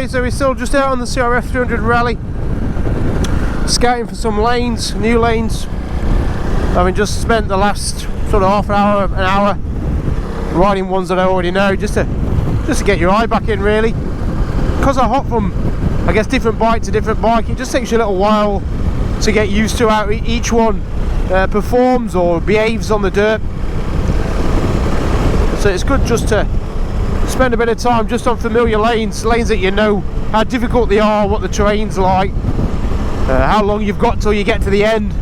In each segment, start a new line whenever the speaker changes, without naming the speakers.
Okay, so we're still just out on the CRF300 Rally, scouting for some lanes, new lanes. Having just spent the last sort of half hour, an hour, riding ones that I already know, just to get your eye back in, really. Because I hop from, I guess, different bike to different bike, it just takes you a little while to get used to how each one performs or behaves on the dirt. So it's good just to spend a bit of time just on familiar lanes that you know how difficult they are, what the terrain's like, how long you've got till you get to the end.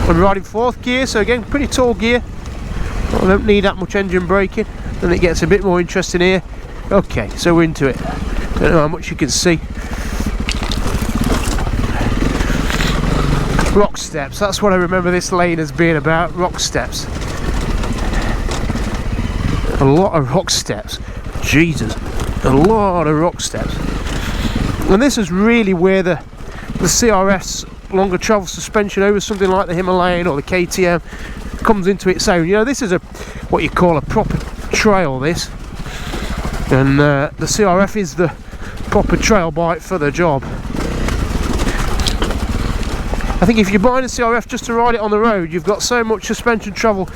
I'm riding 4th gear, so again pretty tall gear. I don't need that much engine braking, and it gets a bit more interesting here. Okay, so we're into it. Don't know how much you can see. Rock steps, that's what I remember this lane as being about, rock steps. A lot of rock steps. Jesus, a lot of rock steps. And this is really where the CRF's longer travel suspension over something like the Himalayan or the KTM comes into its own. You know, this is what you call a proper trail, this. And the CRF is the proper trail bike for the job. I think if you're buying a CRF just to ride it on the road, you've got so much suspension travel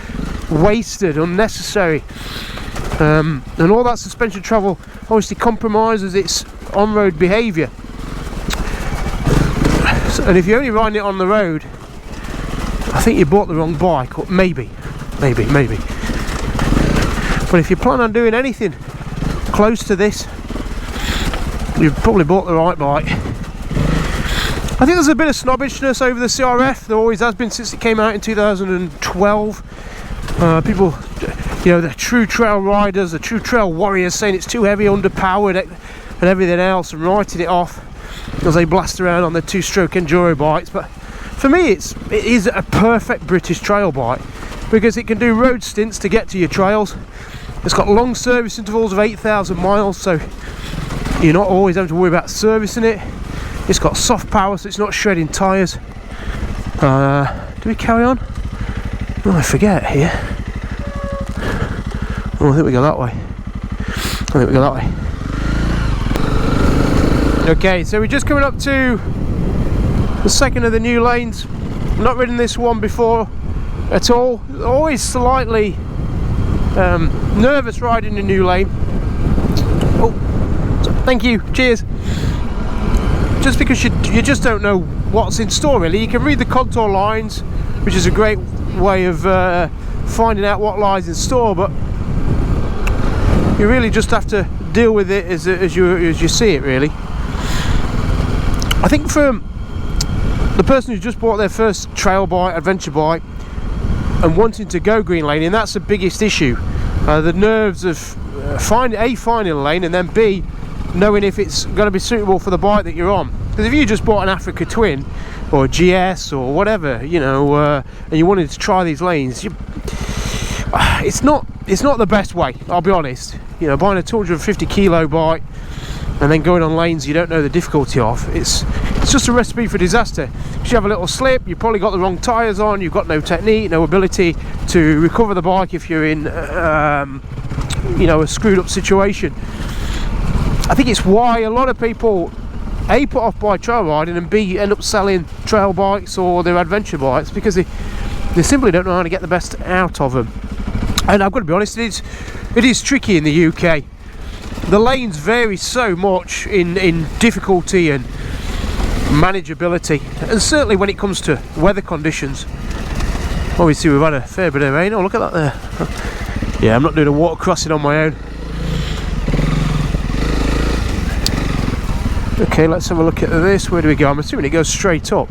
wasted, unnecessary, and all that suspension travel obviously compromises its on-road behaviour. And if you're only riding it on the road, I think you bought the wrong bike, or maybe. But if you plan on doing anything close to this, you've probably bought the right bike. I think there's a bit of snobbishness over the CRF. There always has been since it came out in 2012. People, you know, the true trail riders, the true trail warriors, saying it's too heavy, underpowered, and everything else, and writing it off as they blast around on their 2-stroke enduro bikes. But for me, it is a perfect British trail bike because it can do road stints to get to your trails. It's got long service intervals of 8,000 miles, so you're not always having to worry about servicing it. It's got soft power, so it's not shredding tyres. Do we carry on? Oh, I forget here. Oh, I think we go that way. Okay, so we're just coming up to the second of the new lanes. I've not ridden this one before at all. Always slightly nervous riding a new lane. Oh, thank you, cheers. Just because you just don't know what's in store, really. You can read the contour lines, which is a great way of finding out what lies in store, but you really just have to deal with it as you see it, really. I think for the person who's just bought their first trail bike, adventure bike, and wanting to go green laning, that's the biggest issue. The nerves of finding a lane, and then B, knowing if it's going to be suitable for the bike that you're on. Because if you just bought an Africa Twin or a GS or whatever, you know, and you wanted to try these lanes, it's not the best way, I'll be honest. You know, buying a 250 kilo bike and then going on lanes you don't know the difficulty of, it's just a recipe for disaster. If you have a little slip, you've probably got the wrong tyres on, you've got no technique, no ability to recover the bike if you're in you know, a screwed up situation. I think it's why a lot of people A, put off by trail riding, and B, end up selling trail bikes or their adventure bikes because they simply don't know how to get the best out of them. And I've got to be honest, it is tricky in the UK. The lanes vary so much in difficulty and manageability, and certainly when it comes to weather conditions. Obviously we've had a fair bit of rain. Oh, look at that there. Yeah, I'm not doing a water crossing on my own. Okay, let's have a look at this. Where do we go? I'm assuming it goes straight up.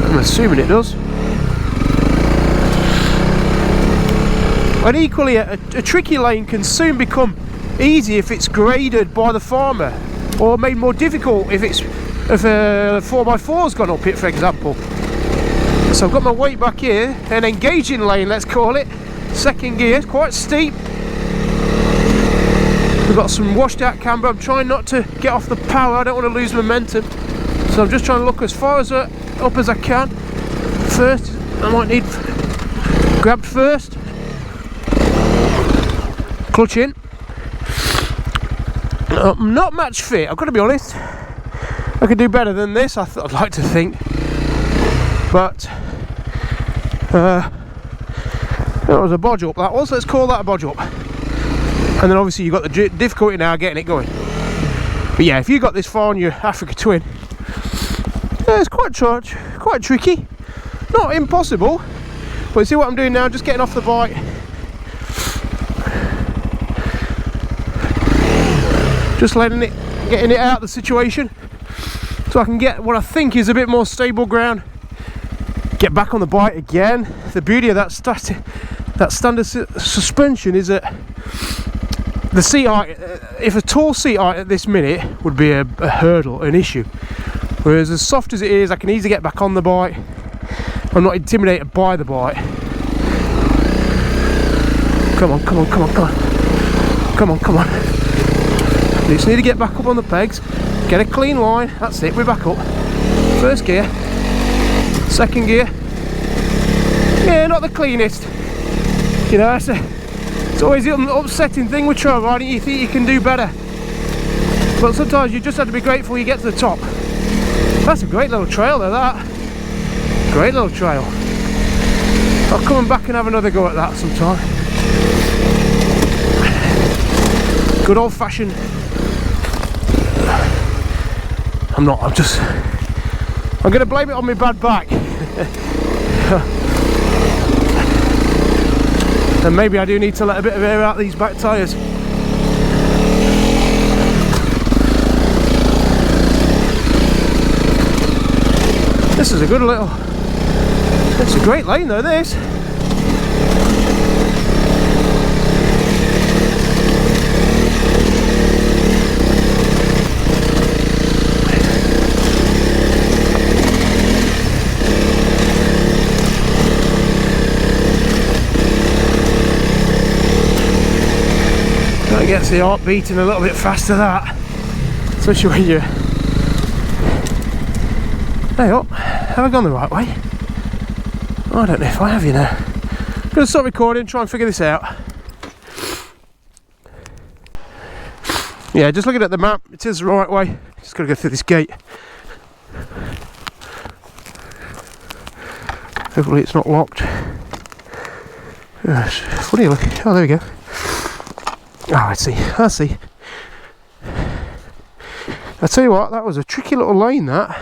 I'm assuming it does. And equally, a tricky lane can soon become easy if it's graded by the farmer, or made more difficult if a 4x4's gone up it, for example. So I've got my weight back here, an engaging lane, let's call it. Second gear, it's quite steep. We've got some washed out camber. I'm trying not to get off the power, I don't want to lose momentum. So I'm just trying to look as far as up as I can. First, I might need grabbed first. clutch in. I'm not match fit, I've got to be honest. I could do better than this, I'd like to think. But that was a bodge up, that was. Let's call that a bodge up. And then obviously you've got the difficulty now getting it going. But yeah, if you got this far on your Africa Twin, it's quite tricky. Not impossible. But you see what I'm doing now, just getting off the bike. Just getting it out of the situation, so I can get what I think is a bit more stable ground. Get back on the bike again. The beauty of that standard suspension is that the seat height, if a tall seat height at this minute would be a hurdle, an issue. Whereas as soft as it is, I can easily get back on the bike. I'm not intimidated by the bike. Come on, come on, come on, come on. Come on, come on. You just need to get back up on the pegs, get a clean line, that's it, we're back up. First gear, second gear. Yeah, not the cleanest. You know, it's always the upsetting thing with trail riding, you think you can do better. But sometimes you just have to be grateful you get to the top. That's a great little trail there, that. Great little trail. I'll come back and have another go at that sometime. Good old fashioned. I'm going to blame it on my bad back. And maybe I do need to let a bit of air out these back tyres. This is a good little, it's a great lane though, this. That gets the heart beating a little bit faster, that. Especially when you're... Hey up, have I gone the right way? I don't know if I have, you know. I'm going to stop recording, try and figure this out. Yeah, just looking at the map, it is the right way. Just got to go through this gate. Hopefully it's not locked. It's funny looking. Oh, there we go. Oh, I see. I tell you what, that was a tricky little lane, that.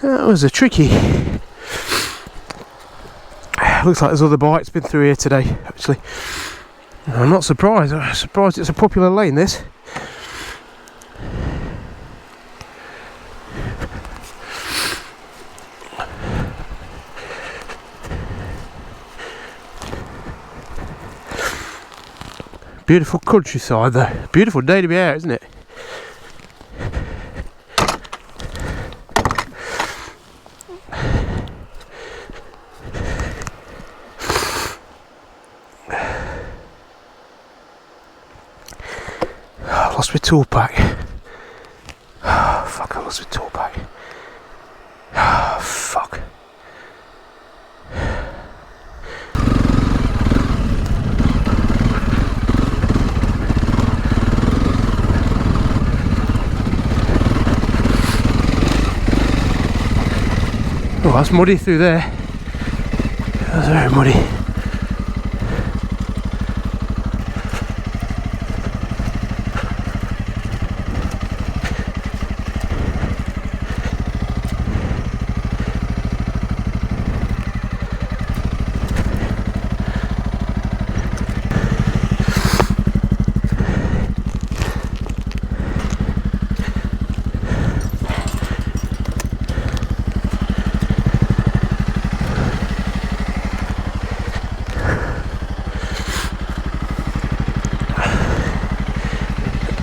That was a tricky. Looks like there's other bikes been through here today, actually. I'm not surprised. I'm surprised it's a popular lane, this. Beautiful countryside though. Beautiful day to be out, isn't it? Lost my tool pack. Oh, fuck, I lost my tool pack. Oh, fuck. Oh, that's muddy through there. That's very muddy.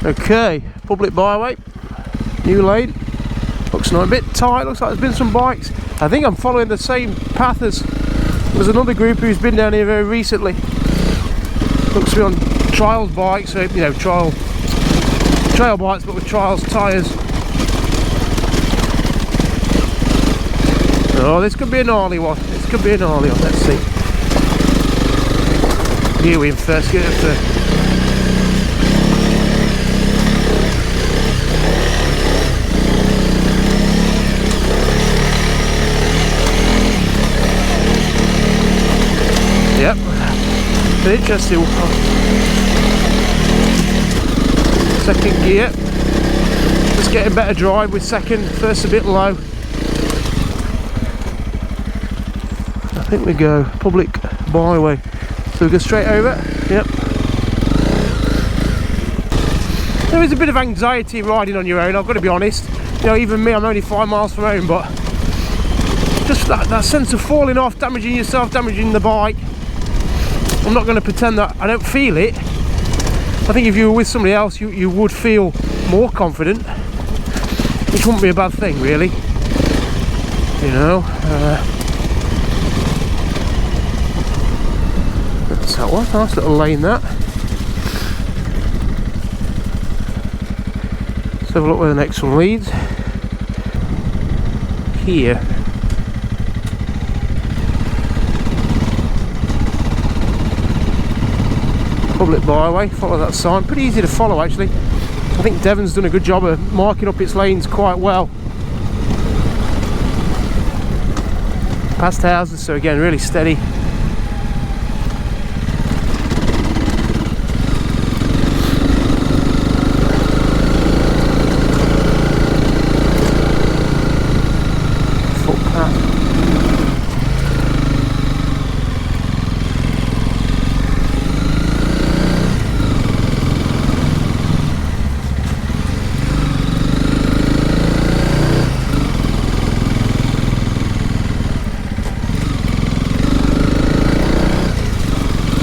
Okay, public byway, new lane. Looks not a bit tight, looks like there's been some bikes. I think I'm following the same path as there's another group who's been down here very recently. Looks to be on trials bikes, so you know, trail bikes but with trials tyres. Oh, this could be a gnarly one. This could be a gnarly one, let's see. Gear in first, get it first. An interesting one. Second gear. Just getting better drive with second. First a bit low. I think we go public byway. So we go straight over. Yep. There is a bit of anxiety riding on your own, I've got to be honest. You know, even me, I'm only 5 miles from home, but just that sense of falling off, damaging yourself, damaging the bike. I'm not going to pretend that I don't feel it. I think if you were with somebody else, you would feel more confident, which wouldn't be a bad thing, really. You know. That's that one. Nice little lane, that. Let's have a look where the next one leads. Here. Public byway, follow that sign. Pretty easy to follow, actually. I think Devon's done a good job of marking up its lanes quite well. Past houses, so again, really steady.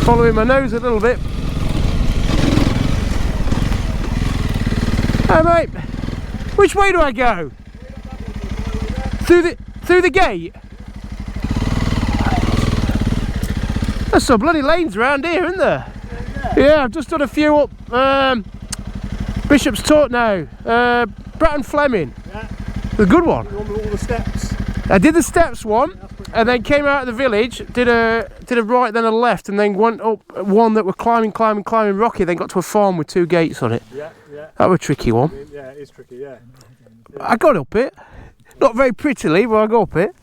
Following my nose a little bit. Hey mate, which way do I go? Through the gate? There's some bloody lanes around here, isn't there? Yeah, I've just done a few up Bishop's Talk now. Bratton Fleming. Yeah. The good one.
The one with all the steps.
I did the steps one, and then came out of the village, did a right, then a left, and then went up one that were climbing rocky, then got to a farm with 2 gates on it.
Yeah, yeah.
That was a tricky one.
Yeah, it is tricky, yeah.
I got up it. Not very prettily, but I got up it.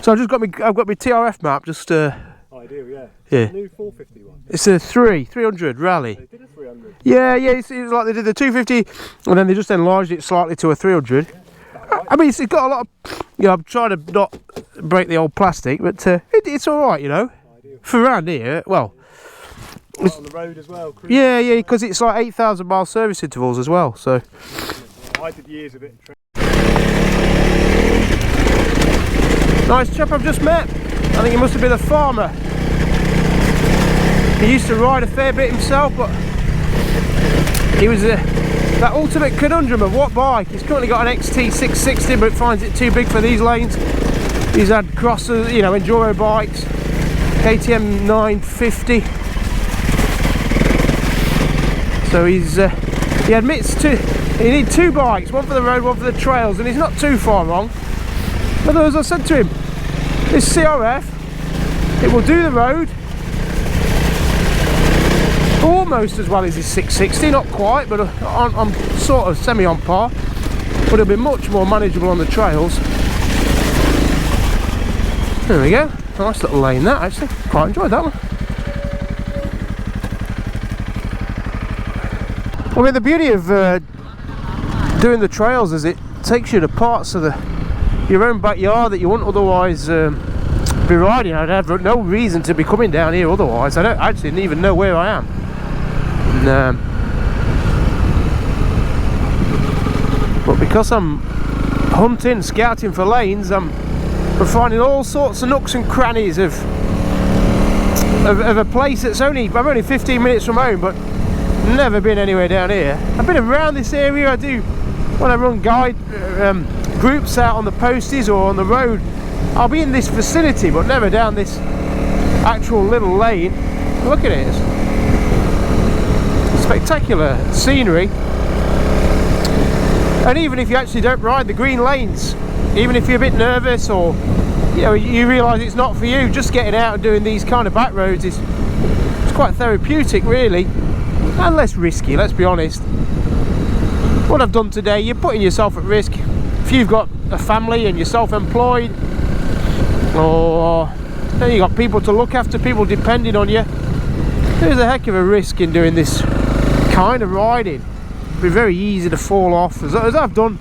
So I've got my TRF map, just
Ideal, yeah.
Yeah.
The new 450 one.
It's a 300 Rally.
They did a 300.
Yeah, it's like they did the 250, and then they just enlarged it slightly to a 300. Yeah. I mean, it's got a lot of, you know, I'm trying to not break the old plastic, but it's all right, you know.
Ideal. For
around here, well.
It's on the road as well.
Yeah, because it's like 8,000 mile service intervals as well. So.
I did years of it.
Nice chap I've just met. I think he must have been a farmer. He used to ride a fair bit himself, but he was that ultimate conundrum of what bike. He's currently got an XT660, but finds it too big for these lanes. He's had crosses, you know, enduro bikes, KTM 950. So he admits he needs 2 bikes, one for the road, one for the trails, and he's not too far wrong. But as I said to him, this CRF, it will do the road almost as well as his 660, not quite, but I'm sort of semi on par, but it'll be much more manageable on the trails. There we go, nice little lane that, actually, quite enjoyed that one. I mean, the beauty of doing the trails is it takes you to parts of your own backyard that you wouldn't otherwise be riding. I'd have no reason to be coming down here otherwise. I don't actually even know where I am. And, but because I'm hunting, scouting for lanes, I'm finding all sorts of nooks and crannies of a place that's I'm only 15 minutes from home, but never been anywhere down here. I've been around this area. I do when I run guide groups out on the posties or on the road. I'll be in this vicinity, but never down this actual little lane. Look at it. It's spectacular scenery. And even if you actually don't ride the green lanes, even if you're a bit nervous or you realise it's not for you, just getting out and doing these kind of back roads is quite therapeutic, really. And less risky, let's be honest. What I've done today, you're putting yourself at risk. If you've got a family and you're self-employed, or you've got people to look after, people depending on you, There's a heck of a risk in doing this kind of riding. It'd be very easy to fall off, as I've done.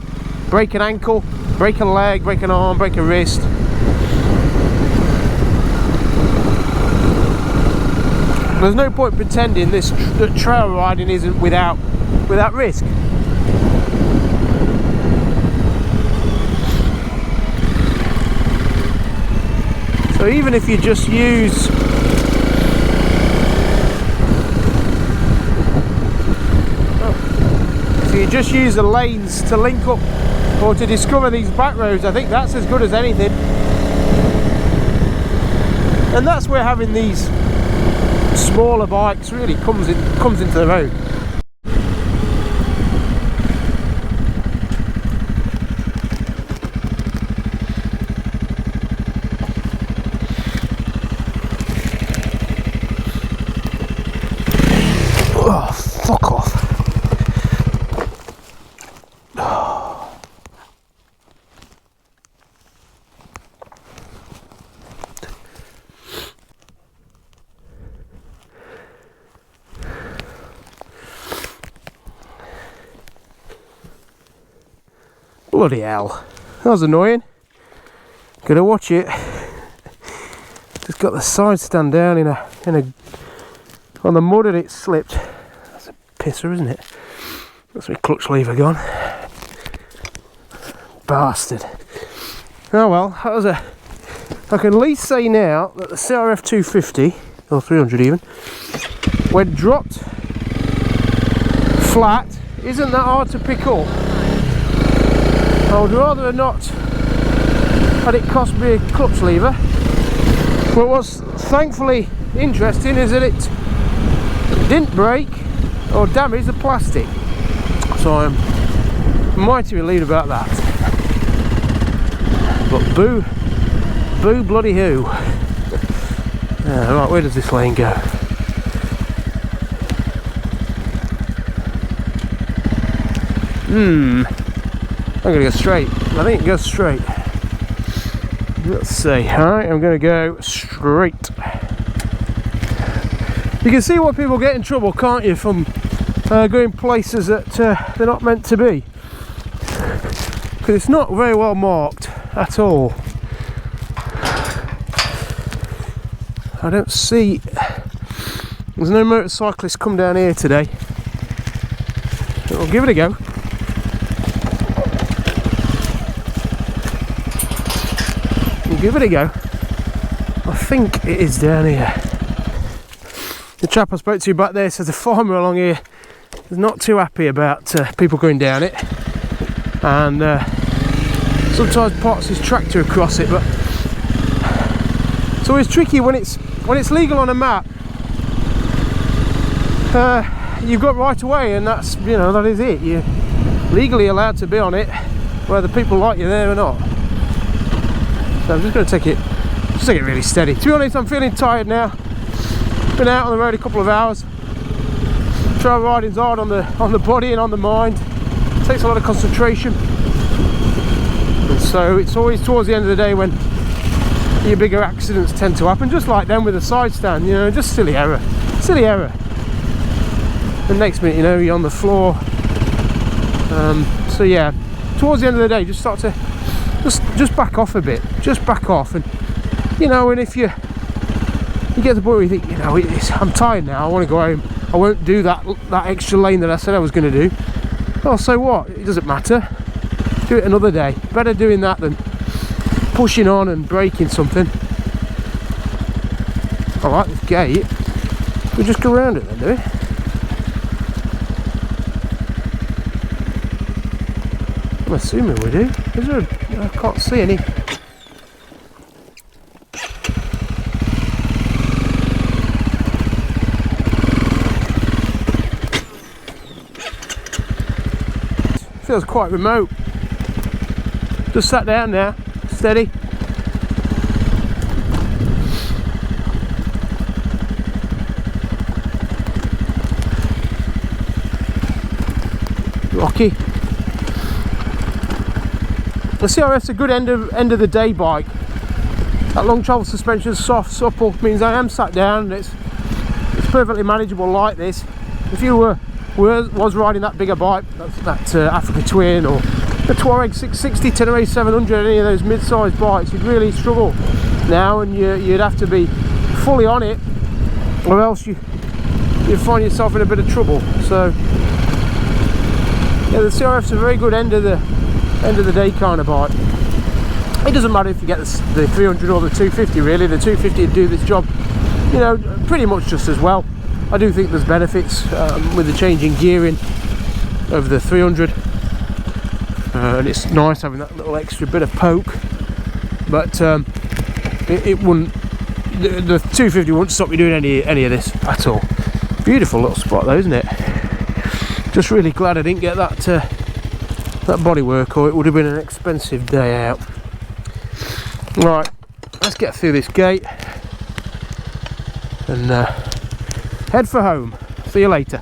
Break an ankle, break a leg, break an arm, break a wrist. There's no point pretending that trail riding isn't without risk. So even if you just use the lanes to link up or to discover these back roads, I think that's as good as anything. And that's where having these smaller bikes really comes into the road. Oh, fuck off. Bloody hell, that was annoying. Gotta watch it. Just got the side stand down on the mud and it slipped. That's a pisser, isn't it? That's my clutch lever gone. Bastard. Oh well, that was I can at least say now that the CRF250 or 300 even, when dropped flat, isn't that hard to pick up. I would rather not had it cost me a clutch lever. But what's thankfully interesting is that it didn't break or damage the plastic. So I'm mighty relieved about that. But boo bloody hoo. Right, where does this lane go? I'm going to go straight. I think it goes straight. Let's see. Alright, I'm going to go straight. You can see why people get in trouble, can't you, from going places that they're not meant to be. Because it's not very well marked at all. I don't see... There's no motorcyclists come down here today. I'll give it a go. Give it a go. I think it is down here. The chap I spoke to back there says the farmer along here is not too happy about people going down it, and sometimes parks his tractor across it. But it's always tricky when it's legal on a map. You've got right away, and that's, you know, that is it. You're legally allowed to be on it, whether people like you there or not. So I'm just going to take it really steady. To be honest, I'm feeling tired now. Been out on the road a couple of hours. Trail riding's hard on the body and on the mind. It takes a lot of concentration. And so it's always towards the end of the day when your bigger accidents tend to happen, just like them with the side stand, you know, just silly error. The next minute, you know, you're on the floor. So yeah, towards the end of the day, just start to just back off a bit, just back off, and you know, and if you get to the point where you think, you know, I'm tired now, I want to go home, I won't do that extra lane that I said I was going to do. Well, so what? It doesn't matter. Do it another day. Better doing that than pushing on and breaking something. I like this gate. We just go around it then, do we? I'm assuming we do. Is there I can't see any. Feels quite remote. Just sat down now, steady. Rocky. The CRF's a good end of the day bike. That long travel suspension, soft, supple, means I am sat down and it's perfectly manageable like this. If you was riding that bigger bike, that Africa Twin or the Touareg 660, Tenere 700, any of those mid-sized bikes, you'd really struggle now, and you'd have to be fully on it, or else you'd find yourself in a bit of trouble. So yeah, the CRF's a very good end of the day kind of bike. It doesn't matter if you get the 300 or the 250, really. The 250 would do this job, you know, pretty much just as well. I do think there's benefits with the change in gearing of the 300, and it's nice having that little extra bit of poke, but it wouldn't, the 250 wouldn't stop you doing any of this at all. Beautiful little spot though, isn't it? Just really glad I didn't get that bodywork, or it would have been an expensive day out. Right, let's get through this gate and head for home. See you later.